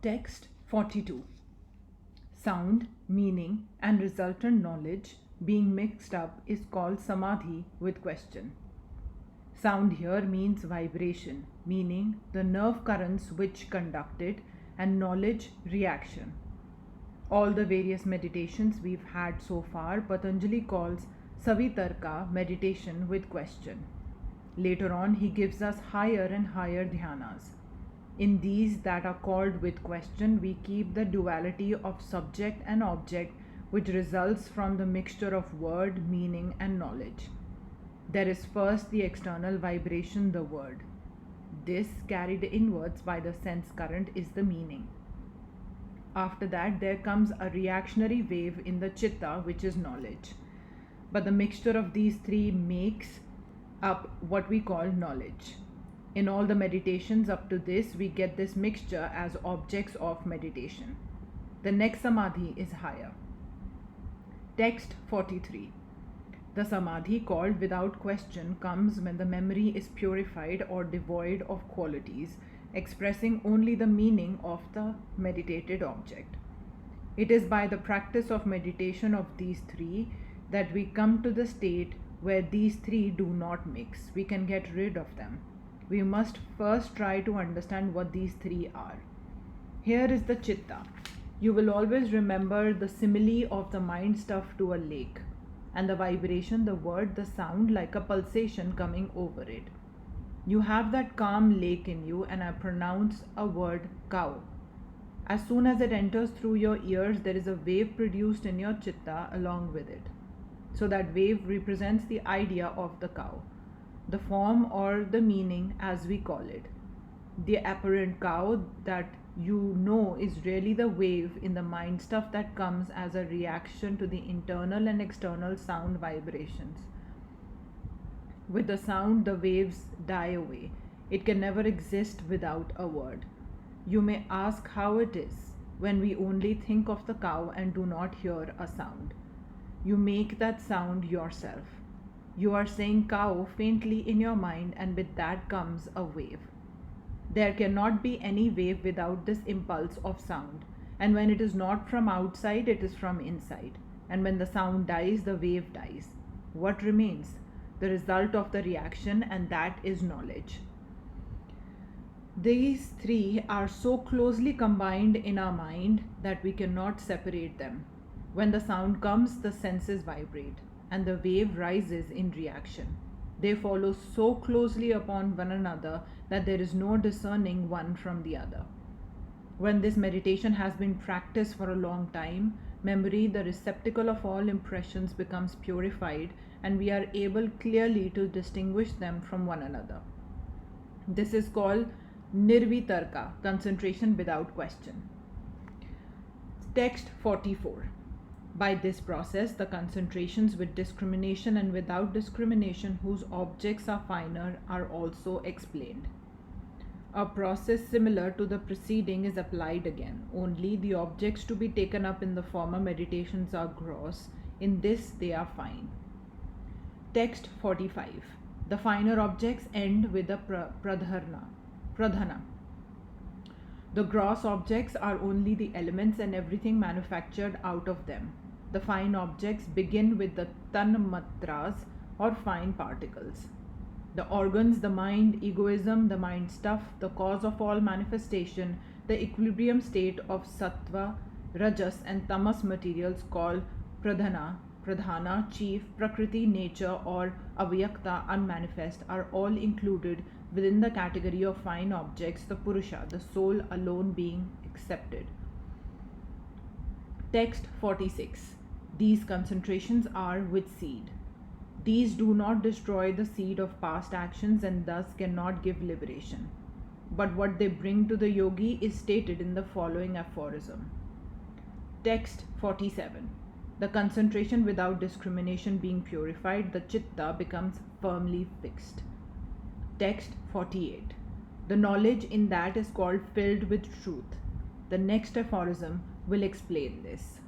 Text 42. Sound, meaning, and resultant knowledge being mixed up is called samadhi with question. Sound here means vibration, meaning the nerve currents which conduct it, and knowledge, reaction. All the various meditations we've had so far, Patanjali calls Savitarka meditation with question. Later on, he gives us higher and higher dhyanas. In these that are called with question, we keep the duality of subject and object, which results from the mixture of word, meaning, and knowledge. There is first the external vibration, the word. This, carried inwards by the sense current, is the meaning. After that, there comes a reactionary wave in the chitta, which is knowledge. But the mixture of these three makes up what we call knowledge. In all the meditations up to this, we get this mixture as objects of meditation. The next samadhi is higher. Text 43. The samadhi called without question comes when the memory is purified or devoid of qualities, expressing only the meaning of the meditated object. It is by the practice of meditation of these three that we come to the state where these three do not mix. We can get rid of them. We must first try to understand what these three are. Here is the chitta. You will always remember the simile of the mind stuff to a lake, and the vibration, the word, the sound like a pulsation coming over it. You have that calm lake in you, and I pronounce a word, cow. As soon as it enters through your ears, there is a wave produced in your chitta along with it. So that wave represents the idea of the cow, the form or the meaning as we call it. The apparent cow that you know is really the wave in the mind stuff that comes as a reaction to the internal and external sound vibrations. With the sound, the waves die away. It can never exist without a word. You may ask how it is when we only think of the cow and do not hear a sound. You make that sound yourself. You are saying cow faintly in your mind, and with that comes a wave. There cannot be any wave without this impulse of sound, and when it is not from outside, it is from inside. And when the sound dies, the wave dies. What remains? The result of the reaction, and that is knowledge. These three are so closely combined in our mind that we cannot separate them. When the sound comes, the senses vibrate, and the wave rises in reaction. They follow so closely upon one another that there is no discerning one from the other. When this meditation has been practiced for a long time, memory, the receptacle of all impressions, becomes purified, and we are able clearly to distinguish them from one another. This is called nirvitarka, concentration without question. Text 44. By this process, the concentrations with discrimination and without discrimination, whose objects are finer, are also explained. A process similar to the preceding is applied again, only the objects to be taken up in the former meditations are gross, in this they are fine. Text 45. The finer objects end with the pradhana. The gross objects are only the elements and everything manufactured out of them. The fine objects begin with the tanmatras or fine particles. The organs, the mind, egoism, the mind stuff, the cause of all manifestation, the equilibrium state of sattva, rajas and tamas materials called pradhana, chief, prakriti, nature, or avyakta, unmanifest, are all included within the category of fine objects, the purusha, the soul alone being accepted. Text 46. These concentrations are with seed. These do not destroy the seed of past actions and thus cannot give liberation. But what they bring to the yogi is stated in the following aphorism. Text 47. The concentration without discrimination being purified, the chitta becomes firmly fixed. Text 48. The knowledge in that is called filled with truth. The next aphorism will explain this.